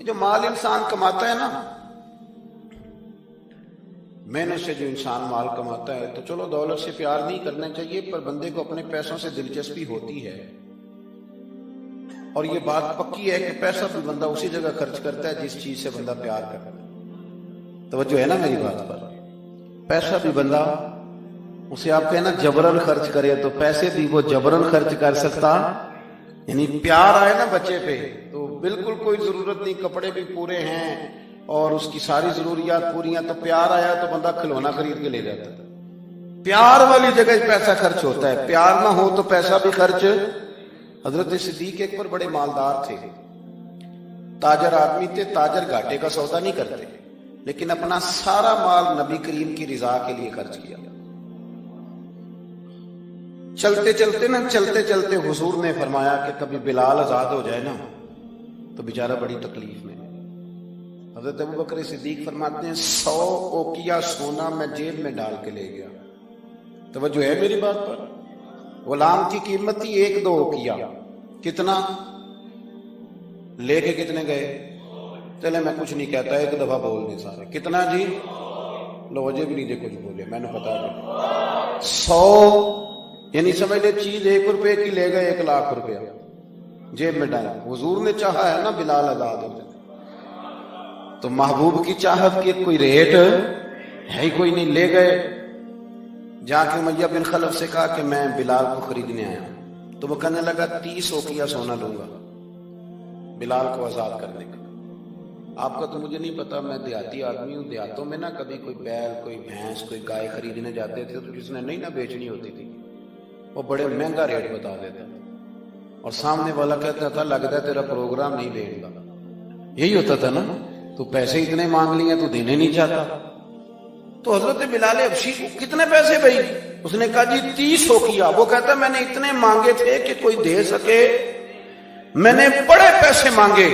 یہ جو مال انسان کماتا ہے نا، محنت سے جو انسان مال کماتا ہے، تو چلو دولت سے پیار نہیں کرنا چاہیے، پر بندے کو اپنے پیسوں سے دلچسپی ہوتی ہے، اور یہ بات پکی ہے کہ پیسہ بھی بندہ اسی جگہ خرچ کرتا ہے جس چیز سے بندہ پیار کرتا ہے۔ توجہ ہے نا میری بات پر؟ پیسہ بھی بندہ اسے آپ کہنا جبرن خرچ کرے تو پیسے بھی وہ جبرن خرچ کر سکتا، یعنی پیار آئے نا بچے پہ تو بالکل کوئی ضرورت نہیں، کپڑے بھی پورے ہیں اور اس کی ساری ضروریات پوری ہیں، تو پیار آیا تو بندہ کھلونا خرید کے لے جاتا ہے۔ پیار والی جگہ پیسہ خرچ ہوتا ہے، پیار نہ ہو تو پیسہ بھی خرچ۔ حضرت صدیق ایک پر بڑے مالدار تھے، تاجر آدمی تھے، تاجر گھاٹے کا سودا نہیں کرتے، لیکن اپنا سارا مال نبی کریم کی رضا کے لیے خرچ کیا۔ چلتے چلتے حضور نے فرمایا کہ کبھی بلال آزاد ہو جائے نا تو بیچارہ بڑی تکلیف میں۔ حضرت ابوبکر صدیق فرماتے ہیں 100 اوقیہ سونا میں جیب میں ڈال کے لے گیا۔ توجہ ہے میری بات پر؟ غلام کی قیمت تھی 1-2 اوقیہ، کتنا لے کے کتنے گئے؟ چلے میں کچھ نہیں کہتا، ایک دفعہ بول دیں سارے، کتنا جی؟ لو مجھے بھی نہیں کچھ بولے، میں نے بتا دیا 100، یعنی سمجھ لے چیز 1 روپے کی لے گئے 1 لاکھ روپیہ جیب میں ڈالا۔ حضور نے چاہا ہے نا بلال آزاد ہو جائے، تو محبوب کی چاہت کی کوئی ریٹ ہے ہی کوئی نہیں، لے گئے۔ جا کے امیہ بن خلف سے کہا کہ میں بلال کو خریدنے آیا ہوں، تو وہ کہنے لگا 30 اوقیہ سونا لوں گا بلال کو آزاد کرنے کا۔ آپ کا تو مجھے نہیں پتا، میں دیہاتی آدمی ہوں، دیہاتوں میں نا کبھی کوئی بیل، کوئی بھینس، کوئی گائے خریدنے جاتے تھے تو جس نے نہیں نہ بیچنی ہوتی تھی وہ بڑے مہنگا ریٹ بتا دیتا تھا، اور سامنے والا کہتا تھا لگتا ہے تیرا پروگرام نہیں دے گا، یہی ہوتا تھا نا، تو پیسے اتنے مانگ لیے تو دینے نہیں چاہتا۔ تو حضرت بلال حبشی کو کتنے پیسے بھائی؟ اس نے کہا جی 30 اوقیہ۔ وہ کہتا میں نے اتنے مانگے تھے کہ کوئی دے سکے، میں نے بڑے پیسے مانگے،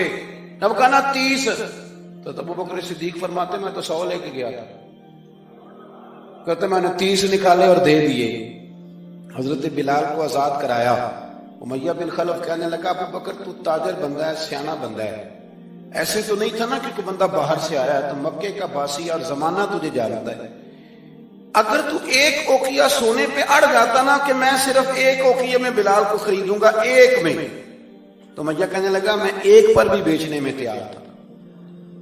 اب کہا نا 30۔ تو ابوبکر صدیق فرماتے میں تو 100 لے کے گیا تھا، کہتے میں نے 30 نکالے اور دے دیے۔ حضرت بلال کو آزاد کرایا۔ امیہ بن خلف کہنے لگا ابوبکر تو تاجر بندہ ہے، سیانہ بندہ ہے، ایسے تو نہیں تھا نا کہ کوئی بندہ باہر سے آیا ہے، تو مکے کا باسی اور زمانہ تجھے جانتا ہے، اگر تو 1 اوقیہ سونے پہ اڑ جاتا نا کہ میں صرف 1 اوقیہ میں بلال کو خریدوں گا، 1 میں، تو امیہ کہنے لگا میں 1 پر بھی بیچنے میں تیار تھا،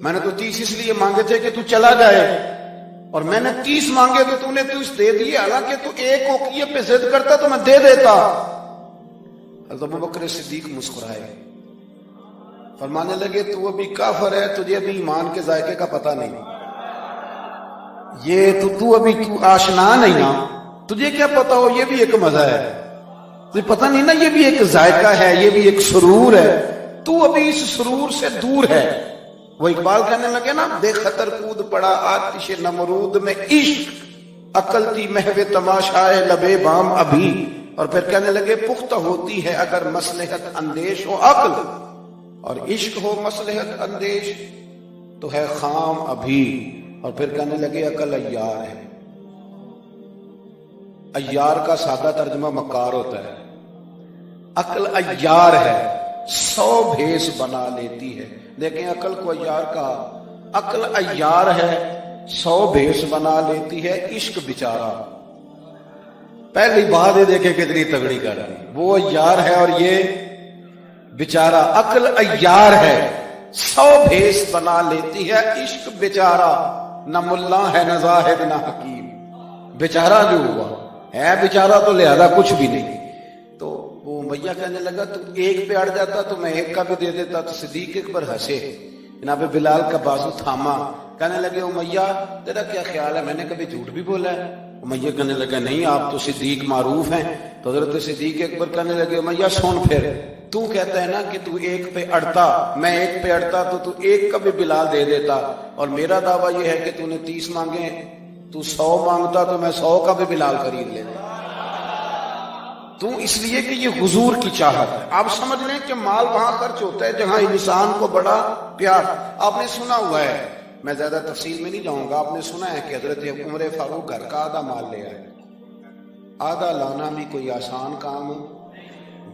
میں نے تو 30 اس لیے مانگے تھے کہ تو چلا جائے، اور میں نے 30 مانگے تو نے 30 دے دیے، حالانکہ تو 1 اوقیہ پہ ضد کرتا تو میں دے دیتا۔ حضرت ابوبکر صدیق مسکرائے، فرمانے لگے تو ابھی کافر ہے، تجھے ابھی ایمان کے ذائقے کا پتہ نہیں، یہ تو ابھی آشنا نہیں نا، تجھے کیا پتا ہو یہ بھی ایک مزہ ہے، تجھے پتہ نہیں نا یہ بھی ایک ذائقہ ہے، یہ بھی ایک سرور ہے، تو ابھی اس سرور سے دور ہے۔ وہ اقبال کہنے لگے نا بے خطر کود پڑا آتش نمرود میں عشق، عقل تھی محو تماشائے لبے بام ابھی، اور پھر کہنے لگے پختہ ہوتی ہے اگر مصلحت اندیش ہو عقل، اور عشق ہو مصلحت اندیش تو ہے خام ابھی، اور پھر کہنے لگے عقل عیار ہے۔ عیار کا سادہ ترجمہ مکار ہوتا ہے، عقل عیار ہے، 100 بھیس بنا لیتی ہے۔ دیکھیں عقل کو عیار کہا، عقل عیار ہے 100 بھیس بنا لیتی ہے، عشق بیچارہ پہلی بات یہ دیکھیں کتنی تگڑی کر رہی ہے، وہ عیار ہے اور یہ بیچارہ، عقل عیار ہے 100 بھیس بنا لیتی ہے، عشق بیچارہ، نہ ملا ہے نہ زاہد نہ حکیم، بیچارہ جو ہوا ہے بیچارہ تو لہذا کچھ بھی نہیں۔ تو وہ امیہ کہنے لگا تو 1 پہ اڑ جاتا تو میں 1 کا بھی دے دیتا، تو صدیق ایک پر ہنسے، جناب بلال کا بازو تھاما، کہنے لگے امیہ تیرا کیا خیال ہے میں نے کبھی جھوٹ بھی بولا ہے؟ امیہ کہنے لگا نہیں آپ تو صدیق معروف ہیں۔ تو حضرت صدیق اکبر کہنے لگے امیہ سن پھر تو کہتا ہے نا کہ تو 1 پہ اڑتا، میں 1 پہ اڑتا تو 1 کا بھی بلال دے دیتا، اور میرا دعویٰ یہ ہے کہ تو نے 30 مانگے، تو 100 مانگتا تو میں 100 کا بھی بلال خرید لیتا، تو اس لیے کہ یہ حضور کی چاہت ہے۔ آپ سمجھ لیں کہ مال وہاں خرچ ہوتا ہے جہاں انسان کو بڑا پیار۔ آپ نے سنا ہوا ہے، میں زیادہ تفصیل میں نہیں جاؤں گا، آپ نے سنا ہے کہ حضرت عمر فاروق گھر کا آدھا مال لے آئے، آدھا لانا بھی کوئی آسان کام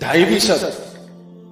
2.5%।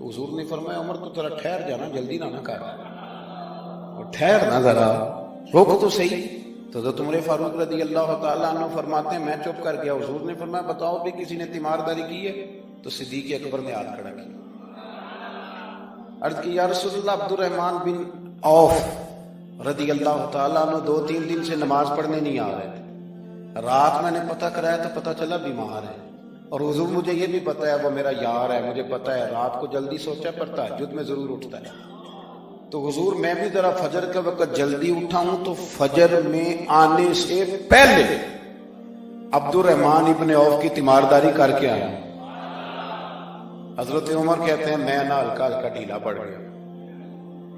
تو حضور نے فرمایا عمر تو ذرا ٹھہر جانا، جلدی نہ کر، ٹھہر نہ ذرا، روک تو صحیح۔ تو حضرت عمر فاروق رضی اللہ تعالیٰ عنہ فرماتے ہیں میں چپ کر گیا۔ حضور نے فرمایا بتاؤ بھی کسی نے تیمارداری کی ہے؟ تو صدیق اکبر نے ہاتھ کھڑا کیا، عرض کی یا رسول اللہ عبد الرحمن بن عوف رضی اللہ تعالیٰ عنہ 2-3 دن سے نماز پڑھنے نہیں آ رہے تھے، رات میں نے پتہ کرایا تو پتہ چلا بیمار ہے، اور حضور مجھے یہ بھی پتہ ہے وہ میرا یار ہے، مجھے پتہ ہے رات کو جلدی سوچا پر تہجد میں ضرور اٹھتا ہے، تو حضور میں بھی ذرا فجر کے وقت جلدی اٹھا ہوں تو فجر میں آنے سے پہلے عبد الرحمن ابن عوف کی تیمارداری کر کے آیا۔ حضرت عمر کہتے ہیں میں نہ ہلکا ہلکا ڈھیلا پڑ گیا۔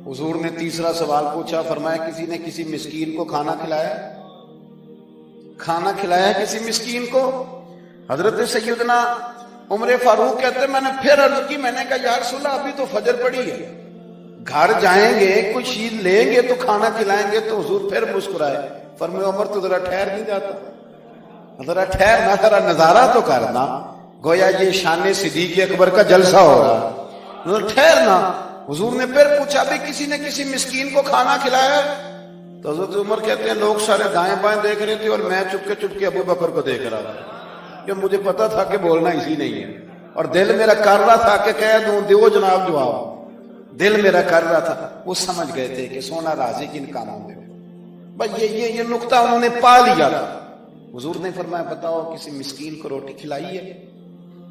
حضور نے تیسرا سوال پوچھا، فرمایا کسی نے کسی مسکین کو کھانا کھلایا؟ کھانا کھلایا کسی مسکین کو؟ حضرت سیدنا عمر فاروق کہتے ہیں میں نے پھر عرض کی، میں نے کہا یا رسول اللہ ابھی تو فجر پڑی ہے، گھر جائیں گے کچھ چیز لیں گے تو کھانا کھلائیں گے، تو حضور پھر مسکرائے، فرمایا عمر تو ذرا ٹھہر نہیں جاتا، ذرا ٹھہر نہ، ذرا نظارہ تو کرنا، گویا یہ شان صدیق اکبر کا جلسہ ہو رہا، ٹھہرنا۔ حضور نے پھر پوچھا بھی کسی نے کسی مسکین کو کھانا کھلایا؟ تو حضرت عمر کہتے ہیں لوگ سارے دائیں بائیں دیکھ رہے تھے اور میں چپ کے ابو بکر کو دیکھ رہا تھا، کہ مجھے پتا تھا کہ بولنا اسی نہیں ہے، اور دل میرا کر رہا تھا کہ کہہ دوں دیو جناب جواب، دل میرا کر رہا تھا۔ وہ سمجھ گئے تھے کہ سونا راضی کن کاموں میں، بس یہ نقطہ انہوں نے پا لیا تھا۔ حضور نے فرمایا بتاؤ کسی مسکین کو روٹی کھلائی ہے؟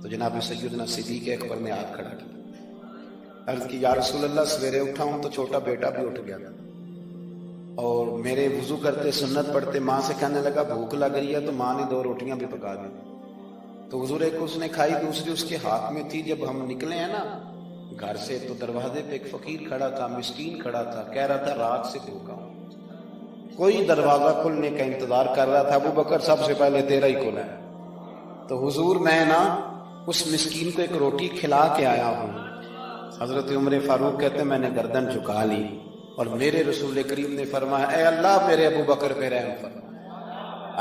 تو جناب سیدنا صدیق اکبر نے ہاتھ کھڑا کیا، عرض کی یا رسول اللہ سویرے اٹھا ہوں تو چھوٹا بیٹا بھی اٹھ گیا تھا، اور میرے وضو کرتے سنت پڑھتے ماں سے کہنے لگا بھوک لگ رہی ہے، تو ماں نے 2 روٹیاں بھی پکا دی، تو حضور ایک اس نے کھائی، دوسری اس کے ہاتھ میں تھی۔ جب ہم نکلے ہیں نا گھر سے تو دروازے پہ ایک فقیر کھڑا تھا، مسکین کھڑا تھا، کہہ رہا تھا رات سے بھوکا ہوں، کوئی دروازہ کھلنے کا انتظار کر رہا تھا، ابو بکر سب سے پہلے تیرا ہی کھلا ہے۔ تو حضور میں نا اس مسکین کو ایک روٹی کھلا کے آیا ہوں۔ حضرت عمر فاروق کہتے ہیں میں نے گردن جھکا لی، اور میرے رسول کریم نے فرمایا اے اللہ میرے ابو بکر پہ رحم فرما،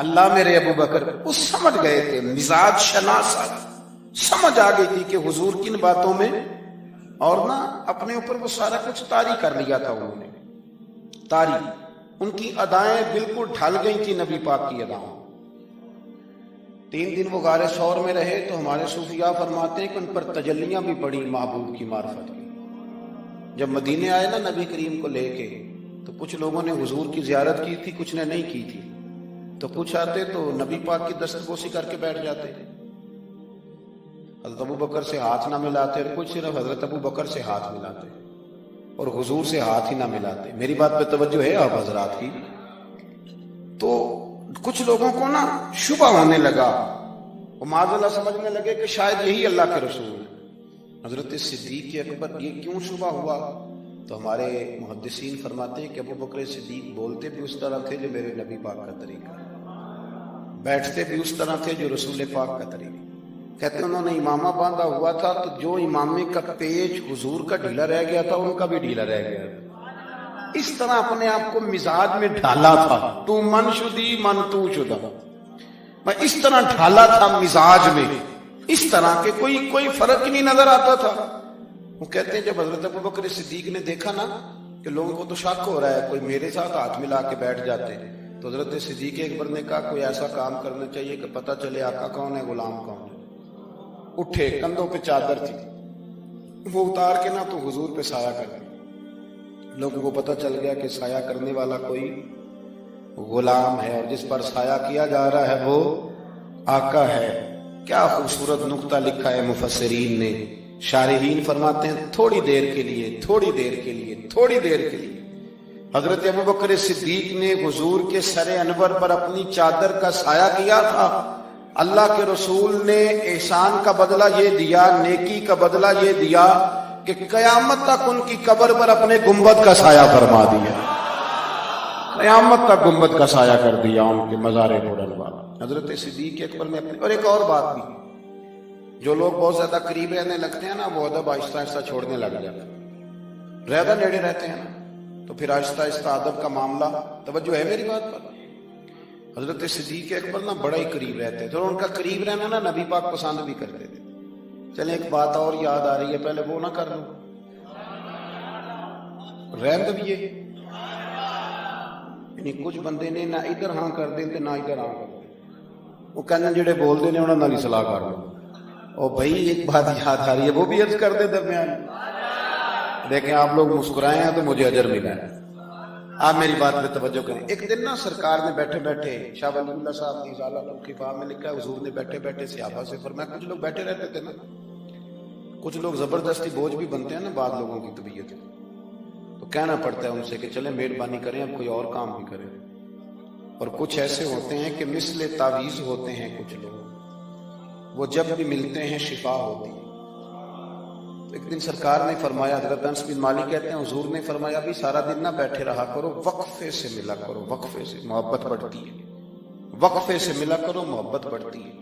اللہ میرے ابو بکر۔ وہ سمجھ گئے تھے، مزاج شناست سمجھ آ گئی تھی کہ حضور کن باتوں میں، اور نہ اپنے اوپر وہ سارا کچھ طاری کر لیا تھا انہوں نے، طاری، ان کی ادائیں بالکل ڈھل گئی تھی نبی پاک کی ادائیں۔ 3 دن وہ غار ثور میں رہے تو ہمارے صوفیاء فرماتے ہیں کہ ان پر تجلیاں بھی پڑی محبوب کی معرفت کی۔ جب مدینے آئے نا نبی کریم کو لے کے، تو کچھ لوگوں نے حضور کی زیارت کی تھی، کچھ نے نہیں کی تھی، تو کچھ آتے تو نبی پاک کی دستبوسی کر کے بیٹھ جاتے، حضرت ابو بکر سے ہاتھ نہ ملاتے، اور کچھ صرف حضرت ابو بکر سے ہاتھ ملاتے اور حضور سے ہاتھ ہی نہ ملاتے۔ میری بات پہ توجہ ہے آپ حضرات کی؟ تو کچھ لوگوں کو نا شبہ ہونے لگا، وہ معاذ اللہ سمجھنے لگے کہ شاید یہی اللہ کے رسول ہے۔ حضرت صدیق اکبر یہ کیوں شبہ ہوا؟ تو ہمارے محدثین فرماتے ہیں کہ ابو بکر صدیق بولتے بھی اس طرح تھے جو میرے نبی پاک کا طریقہ، بیٹھتے بھی اس طرح تھے جو رسول پاک کا طریقہ۔ کہتے ہیں انہوں نے امامہ باندھا ہوا تھا تو جو امامے کا پیچ حضور کا ڈھیلا رہ گیا تھا ان کا بھی ڈھیلا رہ گیا تھا، اس طرح اپنے آپ کو مزاج میں ڈھالا تھا، تو من شدی من تو شدہ، میں اس طرح ڈھالا تھا مزاج میں، اس طرح کہ کوئی فرق ہی نہیں نظر آتا تھا۔ وہ کہتے ہیں جب حضرت ابو بکر صدیق نے دیکھا نا کہ لوگوں کو تو شک ہو رہا ہے، کوئی میرے ساتھ ہاتھ ملا کے بیٹھ جاتے، تو حضرت صدیق اکبر نے کہا کوئی ایسا کام کرنا چاہیے کہ پتہ چلے آقا کون ہے غلام کون ہے۔ اٹھے، کندھوں پہ چادر تھی، وہ اتار کے نہ تو حضور پہ سایہ کر دیا، لوگوں کو پتہ چل گیا کہ سایہ کرنے والا کوئی غلام ہے، اور جس پر سایہ کیا جا رہا ہے وہ آقا ہے۔ کیا خوبصورت نقطہ لکھا ہے مفسرین نے، شارحین فرماتے ہیں تھوڑی دیر کے لیے حضرت ابو بکر صدیق نے حضور کے سر انور پر اپنی چادر کا سایہ کیا تھا۔ اللہ کے رسول نے احسان کا بدلہ یہ دیا، نیکی کا بدلہ یہ دیا کہ قیامت تک ان کی قبر پر اپنے گنبد کا سایہ فرما دیا، قیامت تک گنبد کا سایہ کر دیا ان کے مزار بلند والا۔ حضرت صدیق اکبر نے اپنے، اور ایک اور بات بھی، جو لوگ بہت زیادہ قریب رہنے لگتے ہیں نا وہ ادب آہستہ آہستہ چھوڑنے لگ جاتے ہیں، زیادہ نیڑے رہتے ہیں تو پھر آہستہ آہستہ ادب کا معاملہ، توجہ ہے میری بات پر؟ حضرت صدیق اکبر نا بڑا ہی قریب رہتے تھے، اور ان کا قریب رہنا نا نبی پاک پسند بھی کرتے تھے، چلیں ایک بات اور یاد آ رہی ہے، پہلے وہ نہ کر لوں، رہن دو یہ، یعنی کچھ بندے نے نہ ادھر ہاں کر دیں نہ ادھر ہاں کر دیں، وہ کہنے جڑے بول دے نے انہوں نے صلاح کر لو۔ اور بھائی ایک بات یاد آ رہی ہے، وہ بھی عرض کر دے درمیان، دیکھیں آپ لوگ مسکرائے ہیں تو مجھے اجر ملا ہے۔ آپ میری بات پہ توجہ کریں۔ ایک دن نا سرکار نے بیٹھے بیٹھے، شاہ ولی اللہ صاحب کی ازالہ الخفا میں لکھا ہے، حضور نے بیٹھے بیٹھے صحابہ سے فرمایا، کچھ لوگ بیٹھے رہتے تھے نا، کچھ لوگ زبردستی بوجھ بھی بنتے ہیں نا بعض لوگوں کی طبیعت، تو کہنا پڑتا ہے ان سے کہ چلیں مہربانی کریں اب کوئی اور کام بھی کریں۔ اور کچھ ایسے ہوتے ہیں کہ مثل تعویذ ہوتے ہیں کچھ لوگ، وہ جب بھی ملتے ہیں شفا ہوتی ہے۔ ایک دن سرکار نے فرمایا، حضرت انس بن مالک کہتے ہیں حضور نے فرمایا بھی سارا دن نہ بیٹھے رہا کرو، وقفے سے ملا کرو، وقفے سے محبت بڑھتی ہے، وقفے سے ملا کرو محبت بڑھتی ہے۔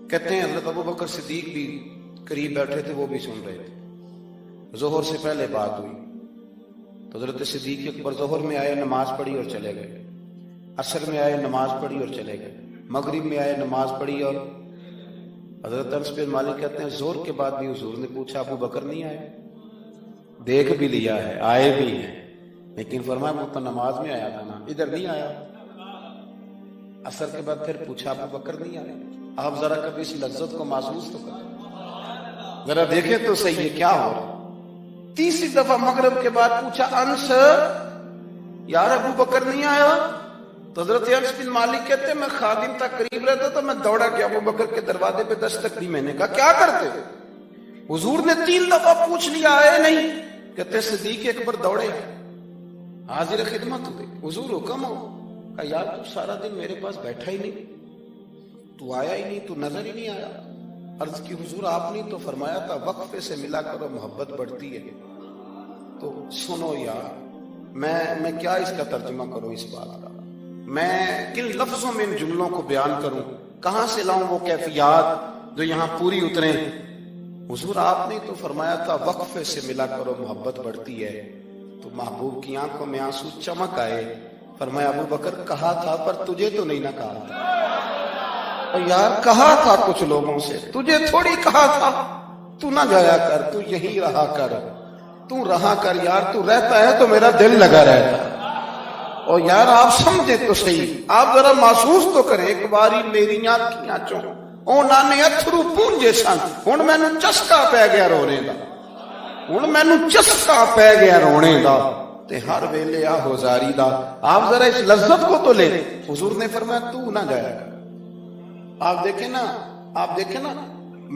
کہتے ہیں حضرت ابو بکر صدیق بھی قریب بیٹھے تھے، وہ بھی سن رہے تھے۔ ظہر سے پہلے بات ہوئی تو حضرت صدیق اکبر ظہر میں آئے، نماز پڑھی اور چلے گئے، عصر میں آئے نماز پڑھی اور چلے گئے، مغرب میں آئے نماز پڑھی اور حضرت انس بن مالک کہتے ہیں ظہر کے بعد بھی حضور نے پوچھا ابو بکر نہیں آئے؟ دیکھ بھی لیا ہے، آئے بھی ہیں، لیکن فرمایا وہ تو نماز میں آیا تھا نا، ادھر نہیں آیا۔ عصر کے بعد پھر پوچھا ابو بکر نہیں آئے؟ آپ ذرا کبھی اس لذت کو محسوس تو کریں، ذرا دیکھیں تو صحیح ہے کیا ہو رہا۔ تیسری دفعہ مغرب کے بعد پوچھا انس یار ابو بکر نہیں آیا؟ تو حضرت انس بن مالک کہتے ہیں میں خادم تک قریب رہتا تو میں دوڑا گیا ابو بکر کے دروازے پہ دستک دی، میں نے کہا کیا کرتے ہو؟ حضور نے 3 دفعہ پوچھ لیا آئے نہیں، کہتے صدیق اکبر دوڑے حاضر خدمت ہوئے، حضور حکم ہو؟ کہا یار تو سارا دن میرے پاس بیٹھا ہی نہیں، تو آیا ہی نہیں، تو نظر ہی نہیں آیا۔ عرض کی حضور آپ نے تو فرمایا تھا وقفے سے ملا کرو محبت بڑھتی ہے۔ تو سنو یار، میں کیا اس کا ترجمہ کروں اس بات کا، میں کن لفظوں میں ان جملوں کو بیان کروں، کہاں سے لاؤں وہ کیفیات جو یہاں پوری اتریں۔ حضور آپ نے تو فرمایا تھا وقفے سے ملا کرو محبت بڑھتی ہے، تو محبوب کی آنکھوں میں آنسو چمک آئے، فرمایا ابو بکر کہا تھا پر تجھے تو نہیں نہ کہا تھا۔ یار کہا تھا کچھ لوگوں سے، تجھے تھوڑی کہا تھا تو نہ جایا کر، تو یہی رہا کر، تو رہا کر یار، تو رہتا ہے تو میرا دل لگا رہتا۔ اور یار آپ سمجھے تو صحیح، آپ ذرا محسوس تو کریں، ایک باری میری آنکھیاں چوں اونا نے اتھرو پونجے سن، ہن مینوں چسکا پی گیا رونے دا، ہن مینوں چسکا پی گیا رونے دا، تے ہر ویلے آہو زاری دا۔ آپ ذرا اس لذت کو تو لے۔ حضور نے فرمایا تو نہ جایا کر۔ آپ دیکھیں نا،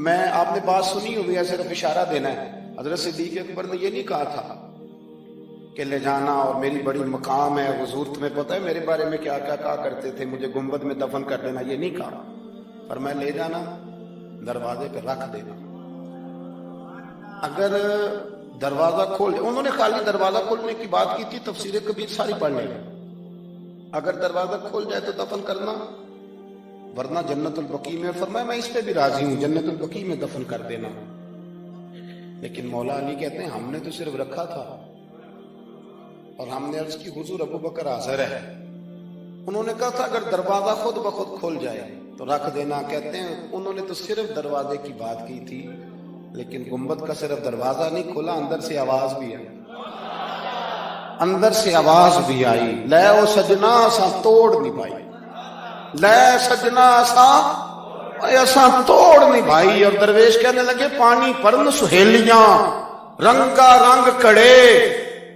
میں آپ نے بات سنی ہوئی ہے، صرف اشارہ دینا ہے۔ حضرت صدیق اکبر نے یہ نہیں کہا تھا کہ لے جانا اور میری بڑی مقام ہے، حضور تمہیں پتہ ہے میرے بارے میں کیا کیا کہا کرتے تھے، مجھے گنبد میں دفن کر دینا، یہ نہیں کہا، پر میں لے جانا دروازے پہ رکھ دینا، اگر دروازہ کھول، انہوں نے خالی دروازہ کھولنے کی بات کی تھی، تفسیر کبیر ساری پڑھ لیں، اگر دروازہ کھول جائے تو دفن کرنا، ورنہ جنت البقیع میں، فرمایا میں اس پہ بھی راضی ہوں، جنت البقیع میں دفن کر دینا۔ لیکن مولا علی کہتے ہیں ہم نے تو صرف رکھا تھا، اور ہم نے عرض کی حضور ابو بکر حاضر ہے، انہوں نے کہا تھا اگر دروازہ خود بخود کھول جائے تو رکھ دینا۔ کہتے ہیں انہوں نے تو صرف دروازے کی بات کی تھی، لیکن گنبد کا صرف دروازہ نہیں کھولا، اندر سے آواز بھی آئی، اندر سے آواز بھی آئی، لے او سجنا سا توڑ نہیں پائی، لے سجنا ایسا توڑ نہیں بھائی۔ اور درویش کہنے لگے پانی پرن سہیلیاں رنگا رنگ کڑے،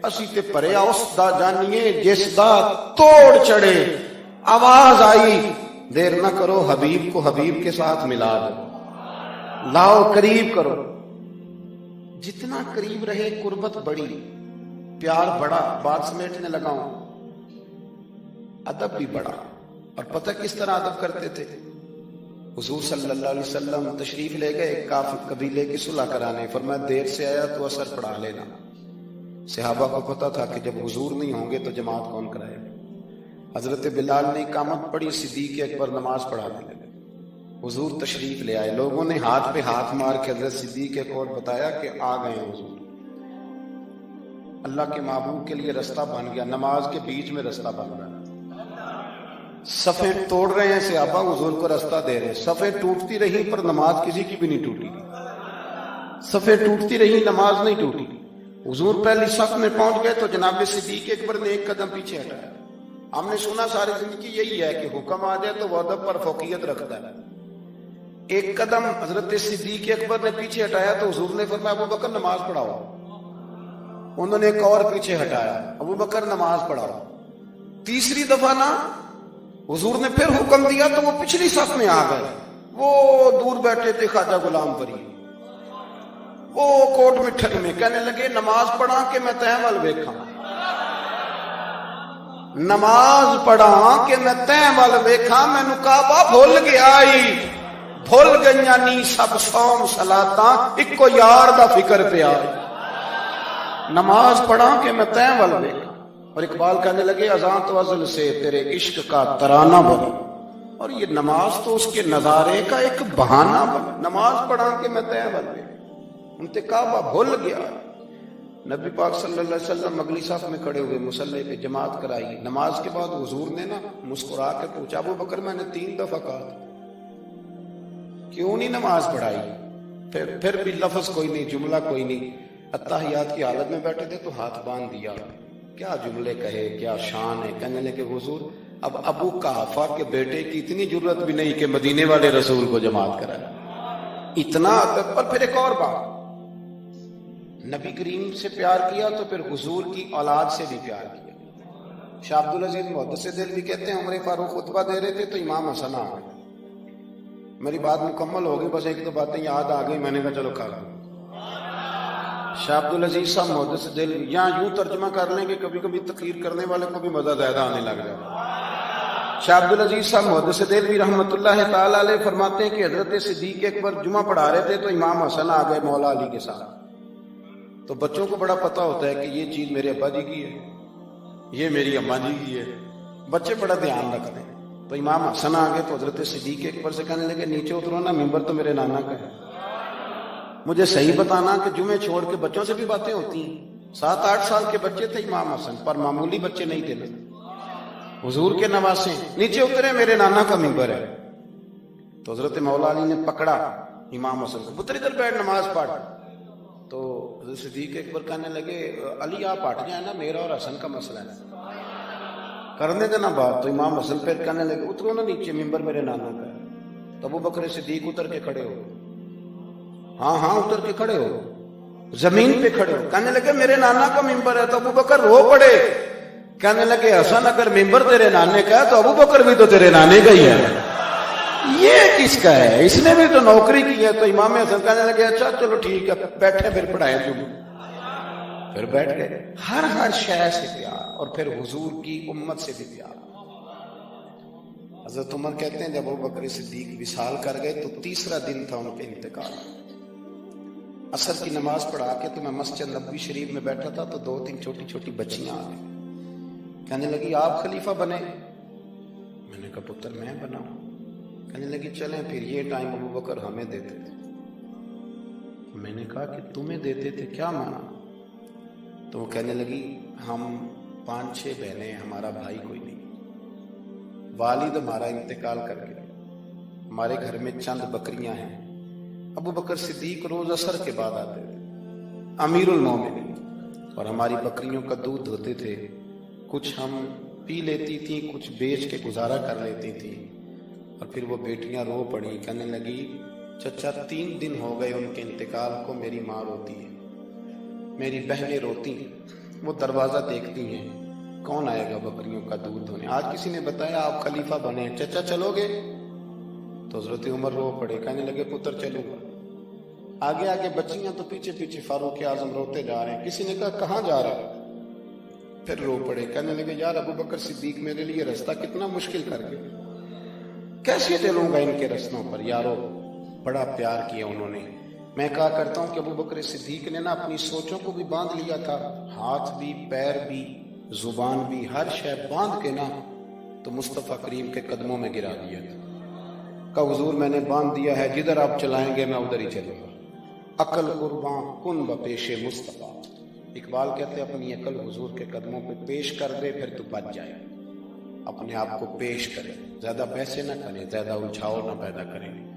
اسی تے پریا اس دا جانیے جس دا توڑ چڑھے۔ آواز آئی دیر نہ کرو، حبیب کو حبیب کے ساتھ ملا دو، لاؤ قریب کرو۔ جتنا قریب رہے قربت بڑی، پیار بڑا، بات سمیٹنے لگاؤں، ادب بھی بڑا۔ اور پتہ کس طرح ادب کرتے تھے؟ حضور صلی اللہ علیہ وسلم تشریف لے گئے کافر قبیلے کی صلح کرانے، فرمایا دیر سے آیا تو اثر پڑھا لینا۔ صحابہ کو پتا تھا کہ جب حضور نہیں ہوں گے تو جماعت کون کرائے گا۔ حضرت بلال نے اقامت پڑھی، صدیق اکبر نماز پڑھانے لگے، حضور تشریف لے آئے، لوگوں نے ہاتھ پہ ہاتھ مار کے حضرت صدیق اکبر بتایا کہ آ گئے ہیں حضور۔ اللہ کے محبوب کے لیے رستہ بن گیا، نماز کے بیچ میں رستہ بن گیا۔ صفیں توڑ رہے ہیں صحابہ حضور کو راستہ دے رہے ہیں، صفیں ٹوٹتی رہی پر نماز کسی کی بھی نہیں ٹوٹی، صفیں ٹوٹتی رہی نماز نہیں ٹوٹی۔ حضور پہلی صف میں پہنچ گئے تو جناب صدیق اکبر نے ایک قدم پیچھے ہٹایا۔ ہم نے سنا ساری زندگی یہی ہے کہ حکم آ جائے تو وہ ادب پر فوقیت رکھتا ہے۔ ایک قدم حضرت صدیق اکبر نے پیچھے ہٹایا تو حضور نے فرمایا ابو بکر نماز پڑھاؤ۔ انہوں نے ایک اور پیچھے ہٹایا، ابو بکر نماز پڑھاؤ۔ تیسری دفعہ نا حضور نے پھر حکم دیا تو وہ پچھلی صف میں آ گئے۔ وہ دور بیٹھے تھے خواجہ غلام فرید، وہ کوٹ مٹھن میں کہنے لگے نماز پڑھا کہ میں تہیں ول ویکھاں، نماز پڑھا کہ میں تہیں ول ویکھاں، مینوں کعبہ بھول گیا بھول گئیاں نی سب صوم صلاتاں، اکو یار دا فکر پیا، نماز پڑھا کہ میں تہیں ول ویکھاں۔ اور اقبال کہنے لگے اذان تو ازل سے تیرے عشق کا ترانہ بنا، اور یہ نماز تو اس کے نظارے کا ایک بہانہ بنا، نماز پڑھا کہ میں تہیں ول ویکھاں، ان تے کعبہ بھول گیا۔ نبی پاک صلی اللہ علیہ وسلم اگلی صف میں کھڑے ہوئے، مصلی پہ جماعت کرائی۔ نماز کے بعد حضور نے نا مسکرا کے پوچھا ابو بکر میں نے 3 دفعہ کہا تھا کیوں نہیں نماز پڑھائی؟ پھر بھی لفظ کوئی نہیں، جملہ کوئی نہیں۔ اتحیات کی حالت میں بیٹھے تھے تو ہاتھ باندھ دیا، کیا جملے کہے، کیا شان ہے۔ کہنے لگے حضور اب ابو قحافہ کے بیٹے کی اتنی ضرورت بھی نہیں کہ مدینے والے رسول کو جماعت کرائے، اتنا ادب۔ اور پھر ایک اور بات، نبی کریم سے پیار کیا تو پھر حضور کی اولاد سے بھی پیار کیا۔ شاہ عبدالعزیز محدث دل بھی کہتے ہیں عمر فاروق خطبہ دے رہے تھے تو امام حسن آ گئے۔ میری بات مکمل ہوگی، بس 1-2 باتیں یاد آ گئی، میں نے کہا چلو کھا لوں۔ شاہ عبدالعزیز صاحب محدث دل یہاں یوں ترجمہ کر لیں کہ کبھی کبھی تقریر کرنے والے کو بھی مزہ زیادہ آنے لگ جائے۔ شاہ عبدالعزیز صاحب محدث دل بھی رحمۃ اللہ تعالی علیہ فرماتے ہیں کہ حضرت صدیق اکبر جمعہ پڑھا رہے تھے تو امام حسن آ گئے مولا علی کے ساتھ۔ تو بچوں کو بڑا پتہ ہوتا ہے کہ یہ چیز میرے ابا جی کی ہے، یہ میری اماں جی کی ہے، بچے بڑا دھیان رکھتے ہیں۔ تو امام حسن آ گئے تو حضرت صدیق اکبر سے کہنے لگے نیچے اترو نا، ممبر تو میرے نانا کا ہے، مجھے صحیح بتانا کہ جمعے چھوڑ کے بچوں سے بھی باتیں ہوتی ہیں۔ 7-8 سال کے بچے تھے امام حسن، پر معمولی بچے نہیں تھے، حضور کے نواسے۔ نیچے اترے، میرے نانا کا ممبر ہے۔ تو حضرت مولا علی نے پکڑا امام حسن کو، پتر ادھر بیٹھ نماز پڑھ۔ تو حضرت صدیق اکبر کہنے لگے علی آپ ہٹ جائیں نا، میرا اور حسن کا مسئلہ ہے، کرنے دینا بات۔ تو امام حسن پھر کہنے لگے اترو نا نیچے، ممبر میرے نانا کا ہے۔ تو ابو بکر صدیق اتر کے کھڑے ہو، ہاں اتر کے کھڑے ہو، زمین پہ کھڑے ہو۔ کہنے لگے میرے نانا کا ممبر ہے۔ تو ابو بکر رو پڑے، کہنے لگے حسن اگر ممبر تیرے نانے کا ہے تو ابو بکر بھی تو تیرے نانے کا ہی ہے، یہ کس کا ہے، اس نے بھی تو نوکری کی ہے۔ تو امام حسن کہنے لگے اچھا چلو ٹھیک ہے، بیٹھے پھر پڑھائیں تم۔ پھر بیٹھ گئے۔ ہر شے سے پیار، اور پھر حضور کی امت سے بھی پیار۔ حضرت عمر کہتے ہیں جب ابوبکر صدیق وصال کر گئے تو 3را دن تھا ان کے انتقال۔ عصر کی نماز پڑھا کے تو میں مسجد نبوی شریف میں بیٹھا تھا تو 2-3 چھوٹی چھوٹی بچیاں آ گئی، کہنے لگی آپ خلیفہ بنے؟ میں نے کہا پتر میں بناؤں۔ کہنے لگی چلیں پھر یہ ٹائم ابوبکر ہمیں دیتے تھے۔ میں نے کہا کہ تمہیں دیتے تھے کیا مانا؟ تو وہ کہنے لگی ہم 5-6 بہنیں، ہمارا بھائی کوئی نہیں، والد ہمارا انتقال کر گیا، ہمارے گھر میں چند بکریاں ہیں۔ ابو بکر صدیق روز عصر کے بعد آتے تھے، امیر المومنین، اور ہماری بکریوں کا دودھ دھوتے تھے، کچھ ہم پی لیتی تھیں، کچھ بیچ کے گزارا کر لیتی تھیں۔ اور پھر وہ بیٹیاں رو پڑی، کہنے لگی چچا 3 دن ہو گئے ان کے انتقال کو، میری ماں روتی ہے، میری بہنیں روتی ہیں، وہ دروازہ دیکھتی ہیں کون آئے گا بکریوں کا دودھ دھونے۔ آج کسی نے بتایا آپ خلیفہ بنے، چچا چلو گے؟ تو حضرت عمر رو پڑے، کہنے لگے پتر چلوں گا۔ آگے آگے بچیاں تو پیچھے پیچھے، فاروق اعظم روتے جا رہے ہیں۔ کسی نے کہا کہاں جا رہا ہے؟ پھر رو پڑے، کہنے لگے یار ابو بکر صدیق میرے لیے رستہ کتنا مشکل کر کے، کیسے چلوں گا ان کے رستوں پر؟ یارو بڑا پیار کیا انہوں نے۔ میں کہا کرتا ہوں کہ ابو بکر صدیق نے نا اپنی سوچوں کو بھی باندھ لیا تھا، ہاتھ بھی، پیر بھی، زبان بھی، ہر شے باندھ کے نا تو مصطفیٰ کریم کے قدموں میں گرا دیا تھا۔ کہا حضور میں نے باندھ دیا ہے، جدھر آپ چلائیں گے میں ادھر ہی چلوں گا، عقل قرباں کن بپیش مصطفیٰ۔ اقبال کہتے اپنی عقل حضور کے قدموں پہ پیش کر دے پھر تو بچ جائے۔ اپنے آپ کو پیش کریں، زیادہ بحثیں نہ کریں، زیادہ الجھاؤ نہ پیدا کریں.